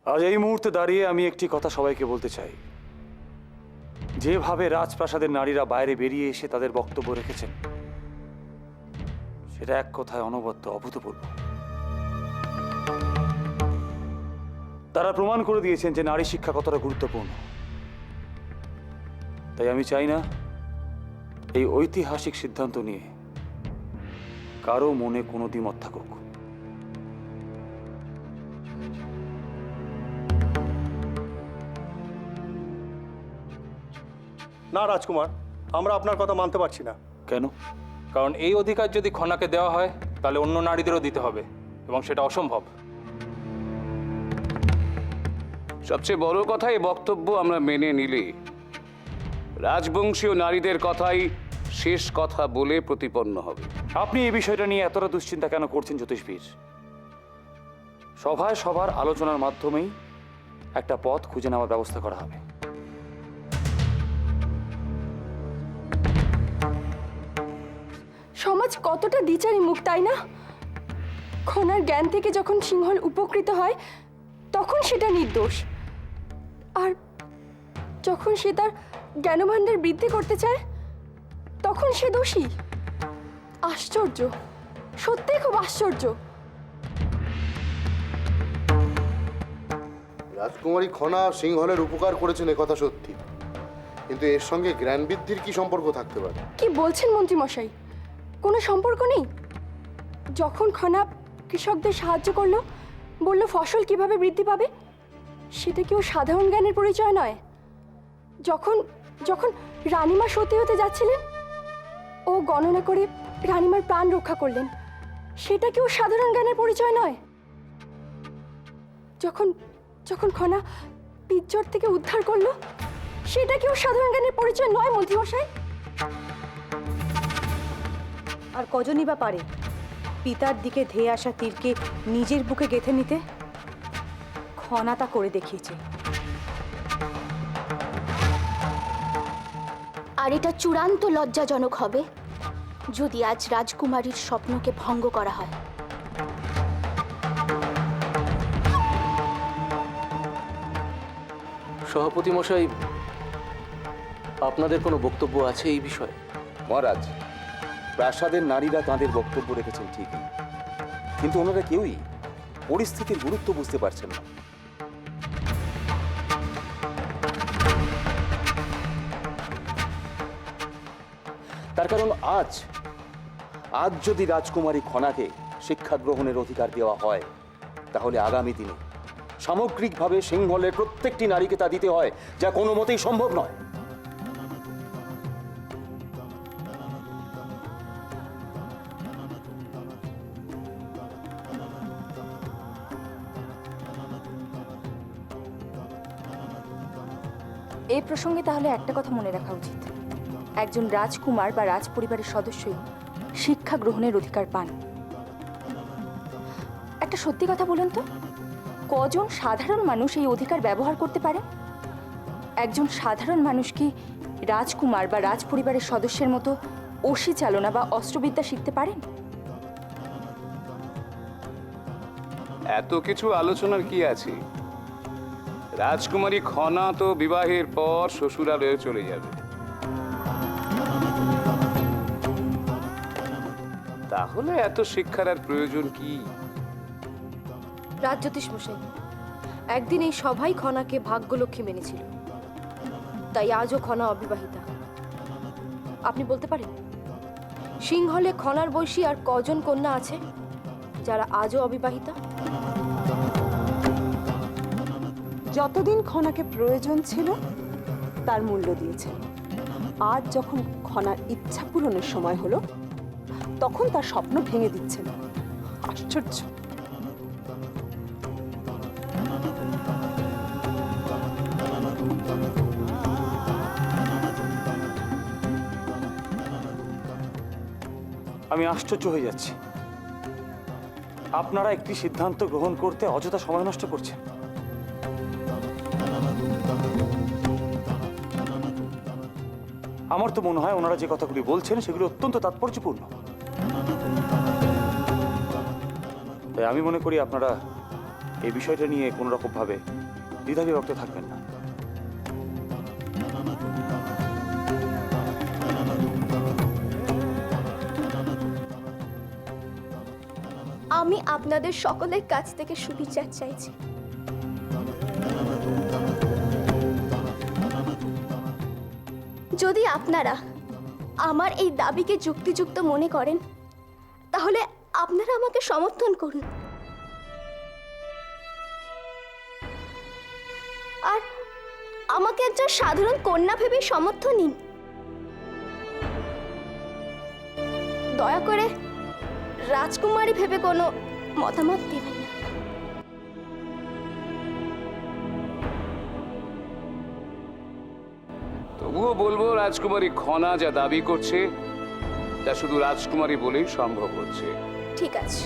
আজ এই মুহূর্তে দাঁড়িয়ে আমি একটি কথা সবাইকে বলতে চাই। যেভাবে রাজপ্রাসাদের নারীরা বাইরে বেরিয়ে এসে তাদের বক্তব্য রেখেছেন, সেটা এক কথায় অনবদ্য, অভূতপূর্ব। তারা প্রমাণ করে দিয়েছেন যে নারী শিক্ষা কতটা গুরুত্বপূর্ণ। তাই আমি চাই না এই ঐতিহাসিক সিদ্ধান্ত নিয়ে কারো মনে কোনো দ্বিমত থাকুক। না রাজকুমার, আমরা আপনার কথা মানতে পারছি না। কেন? কারণ এই অধিকার যদি খনাকে দেওয়া হয় তাহলে অন্য নারীদেরও দিতে হবে, এবং সেটা অসম্ভব। সবচেয়ে বড় কথা, এই বক্তব্য আমরা মেনে নিলে রাজবংশীয় নারীদের কথাই শেষ কথা বলে প্রতিপন্ন হবে। আপনি এই বিষয়টা নিয়ে এতটা দুশ্চিন্তা কেন করছেন জ্যোতিষবীর? সভায় সবার আলোচনার মাধ্যমেই একটা পথ খুঁজে নেওয়ার ব্যবস্থা করা হবে। সমাজ কতটা দ্বিচারী মুখ, তাই না? খনার জ্ঞান থেকে যখন সিংহল উপকৃত হয় তখন সেটা নির্দোষ, আর যখন সে তার জ্ঞানভাণ্ডার বৃদ্ধি করতে চায় তখন সে দোষী। আশ্চর্য, সত্যিই খুব আশ্চর্য। রাজকুমারী খনা সিংহলের উপকার করেছেন, কথা সত্যি, কিন্তু এর সঙ্গে জ্ঞান বৃদ্ধির কি সম্পর্ক থাকতে পারে? কি বলছেন মন্ত্রী মশাই? কোনো সম্পর্ক নেই। যখন খনা কৃষকদের সাহায্য করলো, বলল ফসল কিভাবে বৃদ্ধি পাবে, সেটা কি ও সাধারণ জ্ঞানের পরিচয় নয়? যখন যখন রানীমা সতী হতে যাচ্ছিলেন, ও গণনা করে রানীমার প্রাণ রক্ষা করলেন, সেটা কি ও সাধারণ জ্ঞানের পরিচয় নয়? যখন যখন খনা পিচ্চর থেকে উদ্ধার করলো, সেটা কি ও সাধারণ জ্ঞানের পরিচয় নয় মন্ত্রী মশাই? আর কজনই বা পারে পিতার দিকে ধেয়ে আসা তীরকে নিজের বুকে গেঁথে নিতে? খনা তা করে দেখিয়েছে। আর এটা চূড়ান্ত লজ্জাজনক হবে যদি আজ রাজকুমারীর স্বপ্নকে ভঙ্গ করা হয়। সভাপতি মশাই, আপনাদের কোনো বক্তব্য আছে এই বিষয়ে? মহারাজ, প্রাসাদের নারীরা তাঁদের বক্তব্য রেখেছেন ঠিকই, কিন্তু ওনারা কেউই পরিস্থিতির গুরুত্ব বুঝতে পারছেন না। তার কারণ আজ যদি রাজকুমারী খনাকে শিক্ষা গ্রহণের অধিকার দেওয়া হয়, তাহলে আগামী দিনে সামগ্রিকভাবে সিংহলের প্রত্যেকটি নারীকে তা দিতে হয়, যা কোনো মতেই সম্ভব নয়। এই প্রসঙ্গে তাহলে একটা কথা মনে রাখা উচিত, একজন রাজকুমার বা রাজ পরিবারের সদস্যই শিক্ষা গ্রহণের অধিকার পান। একটা সত্যি কথা বলুন তো, কজন সাধারণ মানুষ এই অধিকার ব্যবহার করতে পারে? একজন সাধারণ মানুষ কি রাজকুমার বা রাজ পরিবারের সদস্যের মতো অসি চালনা বা অস্ত্রবিদ্যা শিখতে পারেন? এত কিছু আলোচনার কি আছে? রাজকুমারী খনা তো বিবাহের পর শ্বশুরালয়ে চলে যাবে, তাহলে এত শিক্ষার আর প্রয়োজন কি? রাজজ্যোতিষ মশাই, একদিন এই সভাই খনাকে ভাগ্যলক্ষ্মী মেনেছিল, তাই আজও খনা অবিবাহিতা। আপনি বলতে পারেন সিংহলে খনার বয়সী আর কজন কন্যা আছে যারা আজও অবিবাহিতা? যতদিন খনাকে প্রয়োজন ছিল তার মূল্য দিয়েছেন। আজ যখন খনার ইচ্ছা পূরণের সময় হলো, তখন তার স্বপ্ন ভেঙে দিচ্ছেন। আশ্চর্য। আমি আশ্চর্য হয়ে যাচ্ছি, আপনারা একটি সিদ্ধান্ত গ্রহণ করতে অযথা সময় নষ্ট করছেন। আমার তো মনে হয় ওনারা যে কথাগুলি বলছেন সেগুলো অত্যন্ত তাৎপর্যপূর্ণ। তাই আমি মনে করি আপনারা এই বিষয়টা নিয়ে কোনো রকমভাবে দ্বিধাবিভক্ত থাকবেন না। আমি আপনাদের সকলের কাছ থেকে সুবিচার চাইছি। যদি আপনারা আমার এই দাবিকে যুক্তিযুক্ত মনে করেন তাহলে আপনারা আমাকে সমর্থন করুন, আর আমাকে একজন সাধারণ কন্যা ভেবে সমর্থন নিন। দয়া করে রাজকুমারী ভেবে কোনো মতামত দেবেন না। তবুও বলবো, রাজকুমারী খনা যা দাবি করছে তা শুধু রাজকুমারী বলেই সম্ভব হচ্ছে। ঠিক আছে,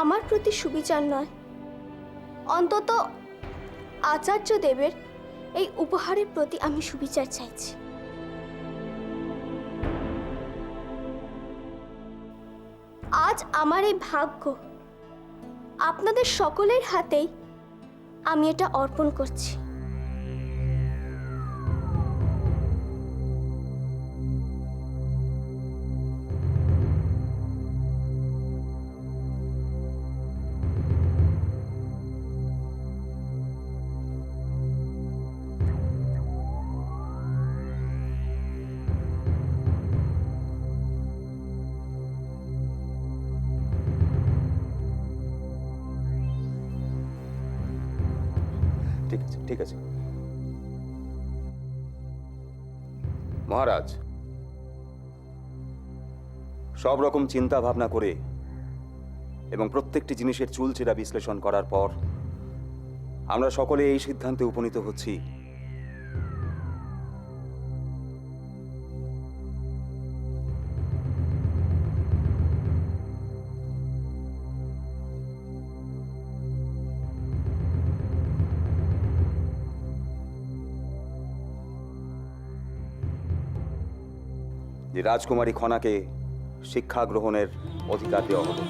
আমার প্রতি সুবিচার নয়, অন্তত আচার্য দেবের এই উপহারের প্রতি আমি সুবিচার চাইছি। আজ আমার এই ভাগ্য আপনাদের সকলের হাতেই আমি এটা অর্পণ করছি। ঠিক আছে, ঠিক আছে। মহারাজ, সব রকম চিন্তা ভাবনা করে এবং প্রত্যেকটি জিনিসের চুলচেরা বিশ্লেষণ করার পর আমরা সকলে এই সিদ্ধান্তে উপনীত হচ্ছি যে রাজকুমারী খনাকে শিক্ষা গ্রহণের অধিকার দেওয়া হবে।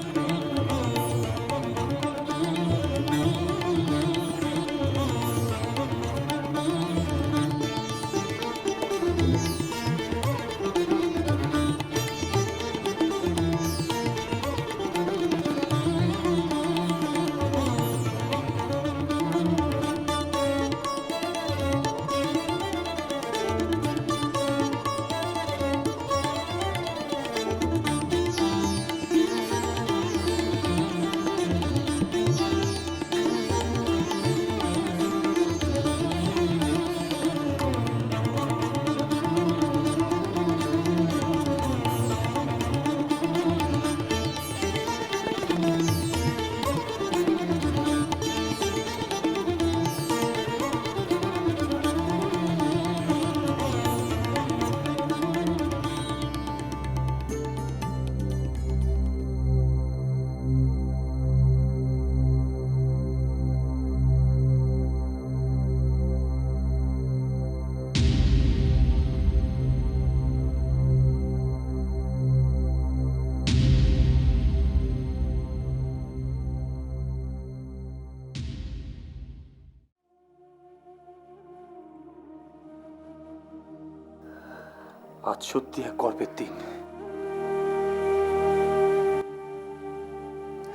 আজ সত্যি এক গর্বের দিন।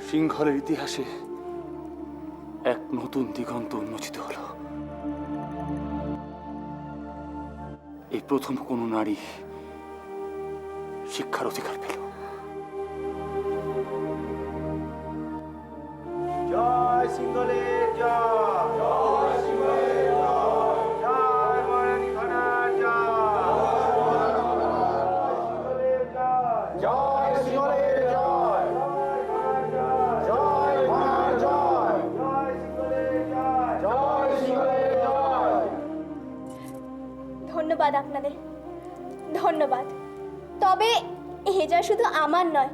সিংহলের ইতিহাসে এক নতুন দিগন্ত উন্মোচিত হলো। এই প্রথম কোনো নারী শিক্ষার অধিকার পেল। জয় সিংহলের জয়, জয় সিংহলের জয়, জয় মহারানী খনার জয়, জয় সিংহলের জয়, জয় খনার জয়, জয় সিংহলের জয়, জয় সিংহলের জয়। ধন্যবাদ আপনাদের, ধন্যবাদ। তবে এ জয় শুধু আমার নয়,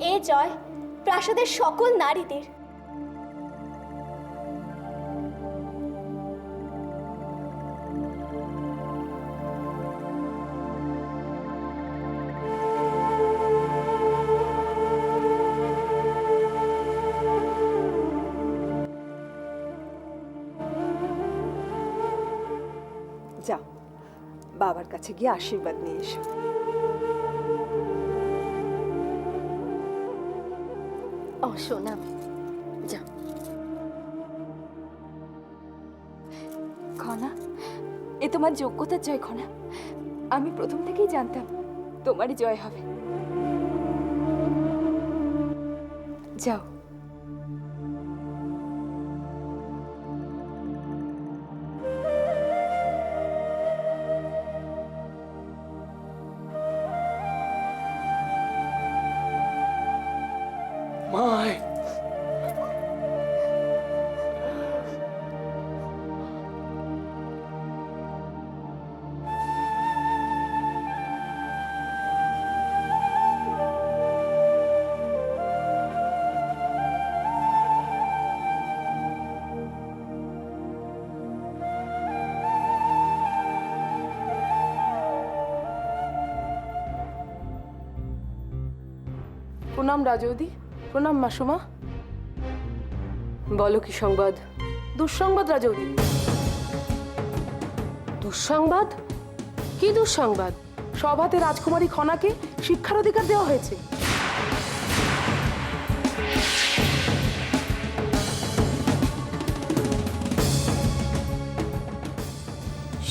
এ জয় প্রাসাদের সকল নারীদের। যাও বাবার কাছে গিয়ে আশীর্বাদ নিয়ে এসো। ও সোনা, যা। খনা, এ তোমার যোগ্যতার জয় খনা। আমি প্রথম থেকেই জানতাম তোমারই জয় হবে। যাও। মায়, প্রণাম রাজৌদি, প্রণাম মাসুমা। বলো কি সংবাদ? দুঃসংবাদ রাজৌদি। দুঃসংবাদ? কি দুঃসংবাদ? সভাতে রাজকুমারী খনাকে শিক্ষার অধিকার দেওয়া হয়েছে।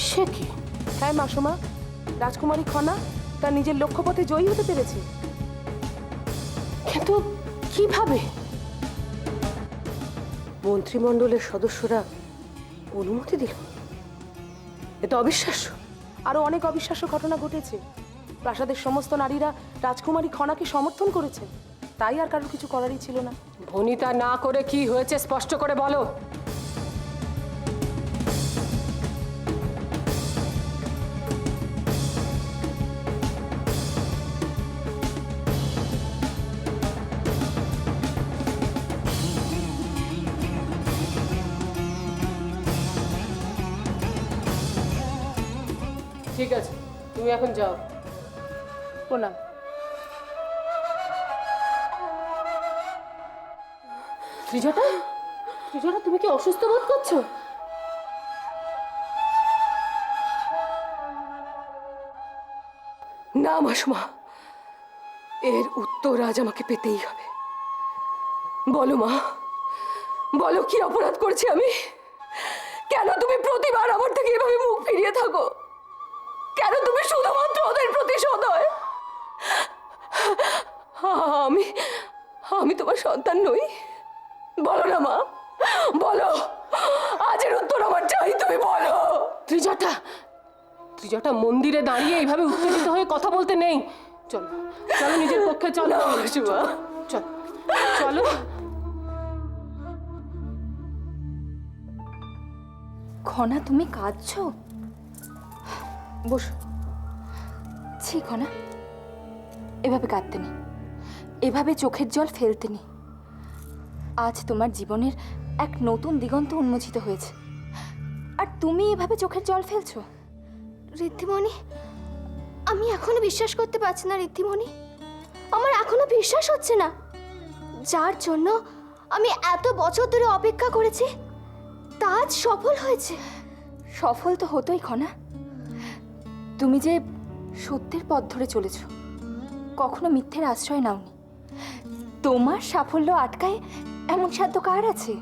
সে কি? হ্যাঁ মাসুমা, রাজকুমারী খনা তার নিজের লক্ষ্যপথে জয়ী হতে পেরেছে। কিন্তু কিভাবে? মন্ত্রিমণ্ডলের সদস্যরা অনুমতি দিল? এটা অবিশ্বাস্য। আরো অনেক অবিশ্বাস্য ঘটনা ঘটেছে। প্রাসাদের সমস্ত নারীরা রাজকুমারী খনাকে সমর্থন করেছে। তাই আর কারোর কিছু করারই ছিল না। ভনিতা না করে কি হয়েছে স্পষ্ট করে বলো। ঠিক আছে, তুমি এখন যাও। প্রণাম। ত্রিজটা, ত্রিজটা, তুমি কি অসুস্থ বোধ করছো? না মাসুমা, এর উত্তর আজ আমাকে পেতেই হবে। বলো মা, বলো কি অপরাধ করেছি আমি? কেন তুমি প্রতিবার আমার থেকে এভাবে মুখ ফিরিয়ে থাকো? কেন তুমি শুধুমাত্র ওদের প্রতি সদয়? আমি আমি তোমার সন্তান নই? বলো না মা, বলো। আজের উত্তর আমার চাই, তুমি বলো। ত্রিজটা, ত্রিজটা, মন্দিরে দাঁড়িয়ে এইভাবে উত্তেজিত হয়ে কথা বলতে নেই। চলো, চলো নিজের পক্ষে চলো। চলো, চলো। খনা, তুমি কাঁদছো? বসো। ছি খনা, এভাবে কাঁদতে নেই, এভাবে চোখের জল ফেলতে নেই। আজ তোমার জীবনের এক নতুন দিগন্ত উন্মোচিত হয়েছে, আর তুমি এভাবে চোখের জল ফেলছো? ঋদ্ধিমণি, আমি এখনো বিশ্বাস করতে পারছি না ঋদ্ধিমণি। আমার এখনো বিশ্বাস হচ্ছে না। যার জন্য আমি এত বছর ধরে অপেক্ষা করেছি তা আজ সফল হয়েছে। সফল তো হতোই খনা। তুমি যে সত্যের পথ ধরে চলেছ, কখনো মিথ্যের আশ্রয় নাওনি। তোমার সাফল্য আটকায় এমন সাধ্য কার আছে?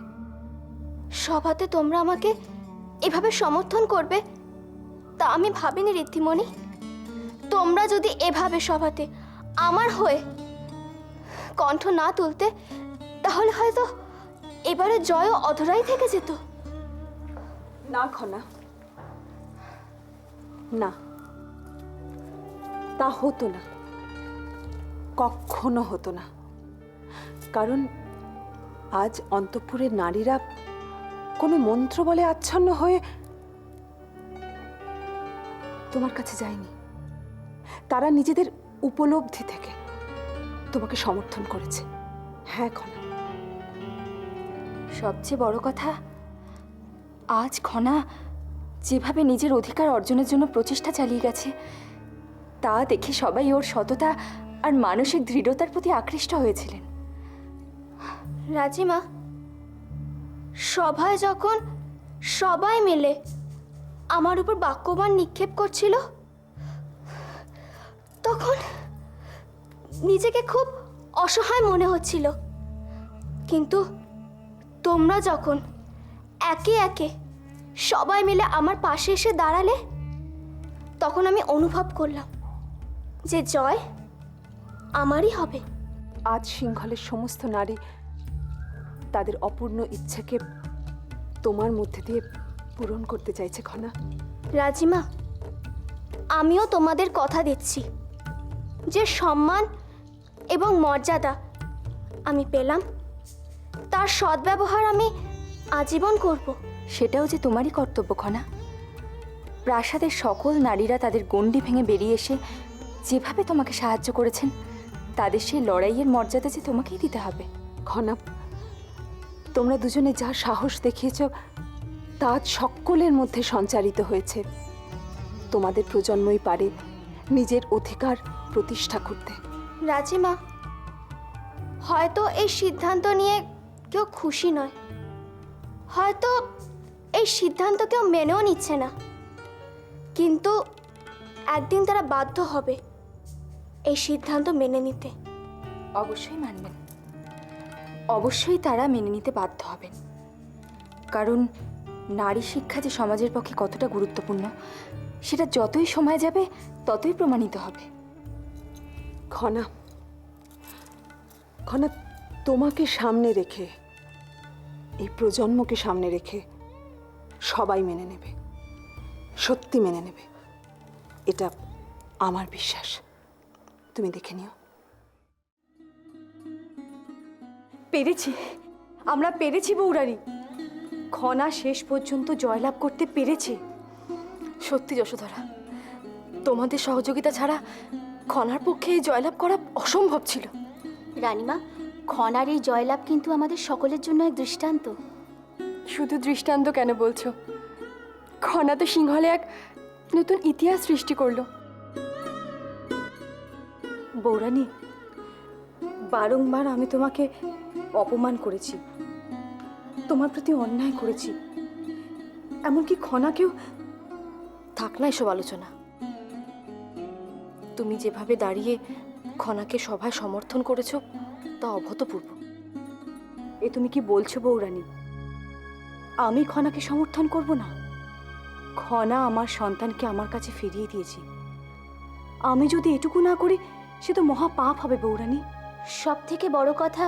সভাতে তোমরা আমাকে এভাবে সমর্থন করবে তা আমি ভাবিনি ঋদ্ধিমণি। তোমরা যদি এভাবে সভাতে আমার হয়ে কণ্ঠ না তুলতে, তাহলে হয়তো এবারে জয়ও অধরাই থেকে যেত। না খনা, না, তা হতো না, কখনো হতো না। কারণ আজ অন্তঃপুরের নারীরা কোনো মন্ত্র বলে আচ্ছন্ন হয়ে তোমার কাছে যায়নি। তারা নিজেদের উপলব্ধি থেকে তোমাকে সমর্থন করেছে। হ্যাঁ খনা, সবচেয়ে বড় কথা, আজ খনা যেভাবে নিজের অধিকার অর্জনের জন্য প্রচেষ্টা চালিয়ে গেছে, তা দেখে সবাই ওর সততা আর মানসিক দৃঢ়তার প্রতি আকৃষ্ট হয়েছিলেন। রাজিমা, সভায় যখন সবাই মিলে আমার উপর বাক্যবাণ নিক্ষেপ করছিল, তখন নিজেকে খুব অসহায় মনে হচ্ছিল। কিন্তু তোমরা যখন একে একে সবাই মিলে আমার পাশে এসে দাঁড়ালে, তখন আমি অনুভব করলাম যে জয় আমারই হবে। আজ সিংহলের সমস্ত নারী তাদের অপূর্ণ ইচ্ছাকে তোমার মধ্যে দিয়ে পূরণ করতে চাইছে খনা। রাজিমা, আমিও তোমাদের কথা দিচ্ছি যে সম্মান এবং মর্যাদা আমি পেলাম, তার সদ্ব্যবহার আমি আজীবন করব। সেটাও যে তোমারই কর্তব্য খনা। প্রাসাদের সকল নারীরা তাদের গণ্ডি ভেঙে বেরিয়ে এসে যেভাবে তোমাকে সাহায্য করেছেন, তাদের সেই লড়াইয়ের মর্যাদা যে তোমাকেই দিতে হবে। খনা, তোমরা দুজনে যা সাহস দেখিয়েছ তা আজ সকলের মধ্যে সঞ্চারিত হয়েছে। তোমাদের প্রজন্মই পারে নিজের অধিকার প্রতিষ্ঠা করতে। রাজিমা, হয়তো এই সিদ্ধান্ত নিয়ে কেউ খুশি নয়, হয়তো এই সিদ্ধান্ত কেউ মেনেও নিচ্ছে না, কিন্তু একদিন তারা বাধ্য হবে এই সিদ্ধান্ত মেনে নিতে। অবশ্যই মানবেন, অবশ্যই তারা মেনে নিতে বাধ্য হবেন। কারণ নারী শিক্ষা যে সমাজের পক্ষে কতটা গুরুত্বপূর্ণ, সেটা যতই সময় যাবে ততই প্রমাণিত হবে। খনা, খনা, তোমাকে সামনে রেখে, এই প্রজন্মকে সামনে রেখে সবাই মেনে নেবে, সত্যি মেনে নেবে, এটা আমার বিশ্বাস। তুমি দেখে নিও। পেরেছি, আমরা পেরেছি বৌরানী। খনা শেষ পর্যন্ত জয়লাভ করতে পেরেছে। সত্যি যশোধরা, তোমাদের সহযোগিতা ছাড়া খনার পক্ষে এই জয়লাভ করা অসম্ভব ছিল। রানীমা, খনার এই জয়লাভ কিন্তু আমাদের সকলের জন্য এক দৃষ্টান্ত। শুধু দৃষ্টান্ত কেন বলছো? খনা তো সিংহলে এক নতুন ইতিহাস সৃষ্টি করলো। বৌরানী, বারংবার আমি তোমাকে অপমান করেছি, তোমার প্রতি অন্যায় করেছি, এমনকি খনাকেও। থাক না এসব আলোচনা। তুমি যেভাবে দাঁড়িয়ে খনাকে সভায় সমর্থন করেছো তা অভূতপূর্ব। এ তুমি কি বলছো বৌরানী? আমি খনাকে সমর্থন করব না? খনা আমার সন্তানকে আমার কাছে ফিরিয়ে দিয়েছি। আমি যদি এটুকু না করি সে তো মহা পাপ হবে বৌরানী। সব থেকে বড় কথা,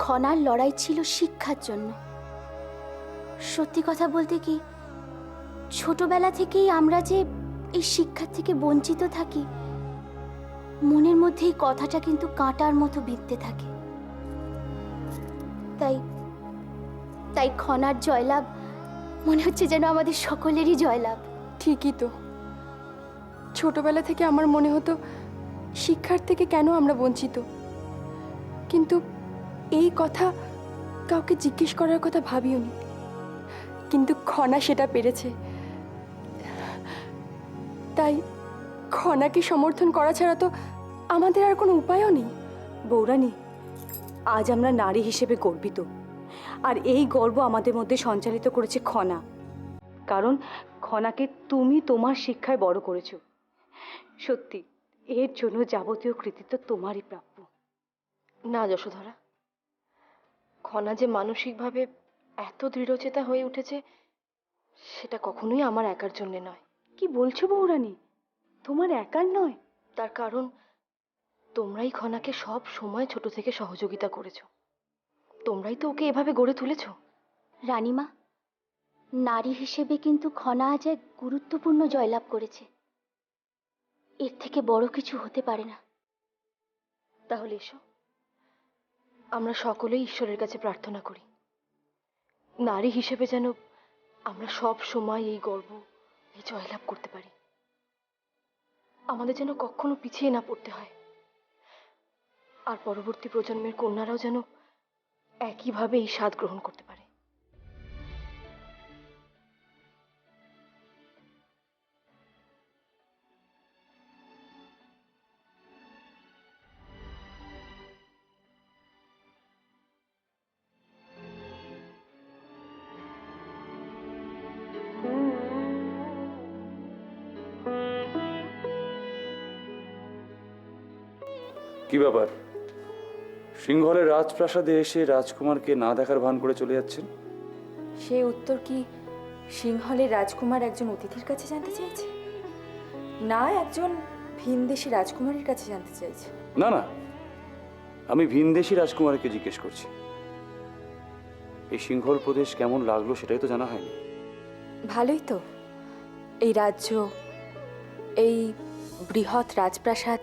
খনার লড়াই ছিল শিক্ষার জন্য। সত্যি কথা বলতে কি, ছোটবেলা থেকেই আমরা যে এই শিক্ষার থেকে বঞ্চিত থাকি, মনের মধ্যে এই কথাটা কিন্তু কাঁটার মতো বিঁধতে থাকে। তাই তাই খনার জয়লাভ মনে হচ্ছে যেন আমাদের সকলেরই জয়লাভ। ঠিকই তো, ছোটবেলা থেকে আমার মনে হতো শিক্ষার থেকে কেন আমরা বঞ্চিত, কিন্তু এই কথা কাউকে জিজ্ঞেস করার কথা ভাবিও নি। কিন্তু খনা সেটা পেরেছে। তাই খনাকে সমর্থন করা ছাড়া তো আমাদের আর কোনো উপায়ও নেই। বৌরানী, আজ আমরা নারী হিসেবে গর্বিত, আর এই গর্ব আমাদের মধ্যে সঞ্চালিত করেছে খনা। কারণ খনাকে তুমি তোমার শিক্ষায় বড় করেছো। সত্যি এর জন্য যাবতীয় কৃতিত্ব তোমারই প্রাপ্য। না যশোধরা, খনা যে মানসিকভাবে এত দৃঢ়চেতা হয়ে উঠেছে সেটা কখনোই আমার একার জন্য নয়। কি বলছো বৌরানী? তোমার একার নয়? তার কারণ তোমরাই খনাকে সব সময় ছোট থেকে সহযোগিতা করেছো। তোমরাই তো ওকে এভাবে গড়ে তুলেছো। রানীমা, নারী হিসেবে কিন্তু খনা আজ এক গুরুত্বপূর্ণ জয়লাভ করেছে। এর থেকে বড় কিছু হতে পারে না। তাহলে এসো, আমরা সকলেই ঈশ্বরের কাছে প্রার্থনা করি নারী হিসেবে যেন আমরা সব সময় এই গর্ব, এই জয়লাভ করতে পারি। আমাদের যেন কখনো পিছিয়ে না পড়তে হয়। আর পরবর্তী প্রজন্মের কন্যারাও যেন একইভাবে এই স্বাদ গ্রহণ করতে পারে। কি ব্যাপার, সিংহলের রাজপ্রাসাদে এসে রাজকুমারকে না দেখার ভান করে চলে যাচ্ছেন? সেই উত্তর কি সিংহলের রাজকুমার একজন অতিথির কাছে জানতে চাইছে, না একজন ভিনদেশী রাজকুমারীর কাছে জানতে চাইছে? না না, আমি ভিনদেশী রাজকুমারকে জিজ্ঞেস করছি। এই সিংহল প্রদেশ কেমন লাগলো সেটাই তো জানা হয়নি। ভালোই তো। এই রাজ্য, এই বৃহৎ রাজপ্রাসাদ,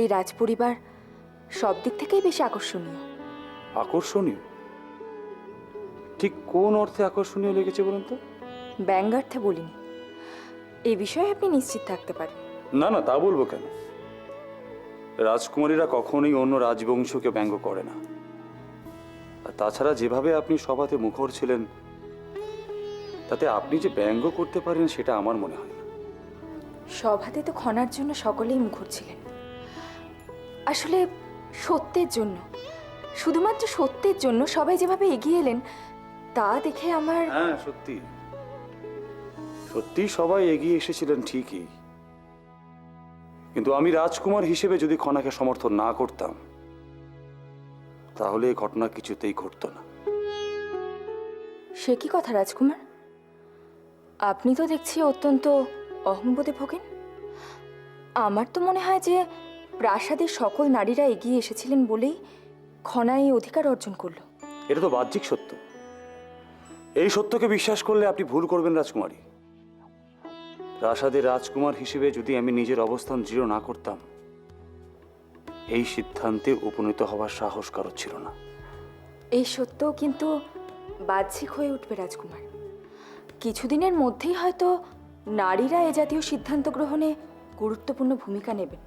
এই রাজপরিবার সব দিক থেকেই বেশি আকর্ষণীয়। আকর্ষণীয়? ঠিক কোন অর্থে আকর্ষণীয় লেগেছে বলুন তো? ব্যঙ্গার্থে বলিনি, এই বিষয়ে আপনি নিশ্চিত থাকতে পারেন। না না, তা বলবো কেন? রাজকুমারীরা কখনোই অন্য রাজবংশকে ব্যঙ্গ করে না। আর তাছাড়া যেভাবে আপনি সভাতে মুখর ছিলেন, তাতে আপনি যে ব্যঙ্গ করতে পারেন সেটা আমার মনে হয় না। সভাতে তো খনার জন্য সকলেই মুখর ছিলেন। আসলে সত্যের জন্য, শুধুমাত্র সত্যের জন্য সবাই যেভাবে এগিয়ে এলেন তা দেখে আমার... হ্যাঁ, সত্যি সত্যি সবাই এগিয়ে এসেছিলেন ঠিকই, কিন্তু আমি রাজকুমার হিসেবে যদি খনাকে সমর্থন না করতাম তাহলে এই ঘটনা কিছুতেই ঘটতো না। সে কি কথা রাজকুমার? আপনি তো দেখছি অত্যন্ত অহংবোধে ভোগেন। আমার তো মনে হয় যে প্রাসাদের সকল নারীরা এগিয়ে এসেছিলেন বলেই খনা এই অধিকার অর্জন করল। এটা তো বাহ্যিক সত্য। এই সত্যকে বিশ্বাস করলে আপনি ভুল করবেন রাজকুমারী। প্রাসাদের রাজকুমার হিসেবে যদি আমি নিজের অবস্থান দৃঢ় না করতাম, এই সিদ্ধান্তে উপনীত হওয়ার সাহস কারো ছিল না। এই সত্যও কিন্তু বাহ্যিক হয়ে উঠবে রাজকুমার। কিছুদিনের মধ্যেই হয়তো নারীরা এ জাতীয় সিদ্ধান্ত গ্রহণে গুরুত্বপূর্ণ ভূমিকা নেবেন।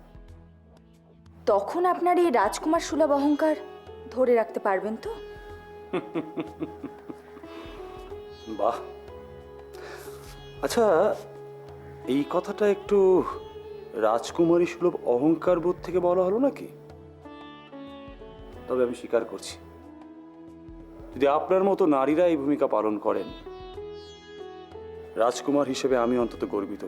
তখন আপনার এই রাজকুমার সুলভ অহংকার ধরে রাখতে পারবেন তো? বাহ, আচ্ছা, এই কথাটা একটু রাজকুমারী সুলভ অহংকার বোধ থেকে বলা হলো নাকি? তবে আমি স্বীকার করছি, যদি আপনার মতো নারীরা এই ভূমিকা পালন করেন, রাজকুমার হিসেবে আমি অন্তত গর্বিত।